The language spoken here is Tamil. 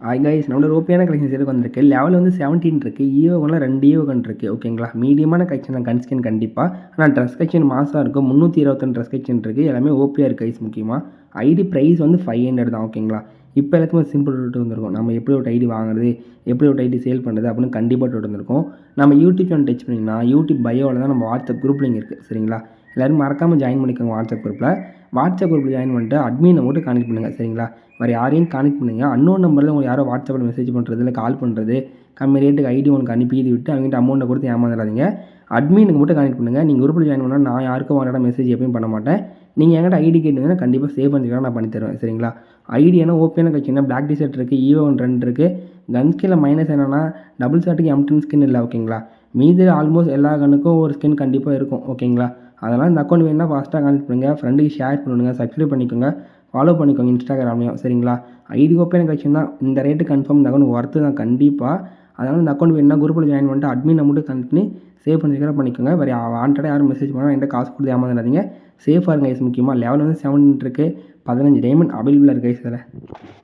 ஹாய் கைஸ், நம்மளோட ஓபியான கலெக்ஷன்ஸ் எதுக்கு வந்திருக்கு. லெவல் வந்து 17 இருக்குது. ஈவோகனில் 2 ஈவோகன் இருக்குது. ஓகேங்களா, மீடியமான கலெக்ஷன் தான் கன் ஸ்கின் கண்டிப்பாக. ஆனால் ட்ரெஸ் கலெக்ஷன் மாசாக இருக்கும். 322 ட்ரெஸ் கலெக்ஷன் இருக்குது. எல்லாமே ஓபியாக இருக்குது கைஸ். முக்கியமாக ஐடி ப்ரைஸ் வந்து 500 தான். ஓகேங்களா, இப்போ எல்லாத்துக்குமே சிம்பிள் ரூட் வந்துருக்கும். நம்ம எப்படி ஒரு ஐடி வாங்குறது, எப்படி ஒரு ஐடி சேல் பண்ணுறது அப்படின்னு கண்டிப்பாக ரூட் வந்துருக்கும். நம்ம யூடியூப் சேனல் டச் பண்ணிங்கன்னா யூடியூப் பயோவில் தான் நம்ம வாட்ஸ்அப் குரூப் லிங்க் இருக்குது. சரிங்களா, எல்லோரும் மறக்காமல் ஜாயின் பண்ணிக்கோங்க வாட்ஸ்அப் குரூப்பில். வாட்ஸ்அப் குரூப்பில் ஜாயின் பண்ணிட்டு அட்மினை மட்டும் கனெக்ட் பண்ணுங்கள். சரிங்களா, வேறு யாரையும் கனெக்ட் பண்ணுங்கள். அன்னோன் நம்பரில் உங்களுக்கு யாரோ வாட்ஸ்அப்பில் மெசேஜ் பண்ணுறது இல்லை கால் பண்ணுறது, கம்மி ரேட்டுக்கு ஐடி உங்களுக்கு அனுப்பி இது விட்டு அவங்ககிட்ட அமௌண்ட்டை கொடுத்து ஏமாந்துடாதீங்க. அட்மினுக்கு மட்டும் கனெக்ட் பண்ணுங்கள். நீங்கள் குரூப்பில் ஜாயின் பண்ணால் நான் யாருக்கும் வாங்கிட்ட மெசேஜ் எப்பயும் பண்ண மாட்டேன். நீங்கள் என்கிட்ட ஐடி கேட்டீங்கன்னா கண்டிப்பாக சேவ் பண்ணிக்கலாம், நான் பண்ணி தருவேன். சரிங்களா, ஐடி ஏன்னா ஓபியான கட்சின்னா பிளாக் டிஷர்ட் இருக்குது, ஈவோ 2 இருக்குது. கன் ஸ்கின்னில் மைனஸ் என்னென்னா டபுள் ஷாட்டுக்கு M10 ஸ்கின் இல்லை. ஓகேங்களா, மீது ஆல்மோஸ்ட் எல்லா கன்னுக்கும் ஒரு ஸ்கின் கண்டிப்பாக இருக்கும். ஓகேங்களா, அதனால் இந்த அக்கௌண்ட் வேணுன்னா ஃபாஸ்ட்டாக கனெக்ட் பண்ணுங்கள், ஃப்ரெண்டுக்கு ஷேர் பண்ணுங்கள், சப்ஸ்கிரைப் பண்ணிக்கோங்க, ஃபாலோ பண்ணிக்கோங்க இன்ஸ்டாகிராம்லையும். சரிங்களா, ஐடி ஓப்பன் கலெக்ஷன் தான். இந்த ரேட்டு கன்ஃபார்ம் இந்த அக்கௌண்ட் ஒர்த்து தான் கண்டிப்பாக. அதனால் இந்த அக்கௌண்ட் வேணுன்னா குரூப்பில் ஜாயின் பண்ணிட்டு அட்மினை மட்டும் கனெக்ட் பண்ணி சேவ் பண்ணி பண்ணிக்கோங்க. வேறு வாண்டடாக யாரும் மெசேஜ் பண்ணால் என்கிட்ட காசு கொடுத்து ஏமாந்துடாதீங்க. சேஃபாக இருங்க கைஸ். முக்கியமாக லெவல் வந்து 17 இருக்குது. 15 டைமண்ட் அவைலபிளாக இருக்குது கைஸ் இதில்.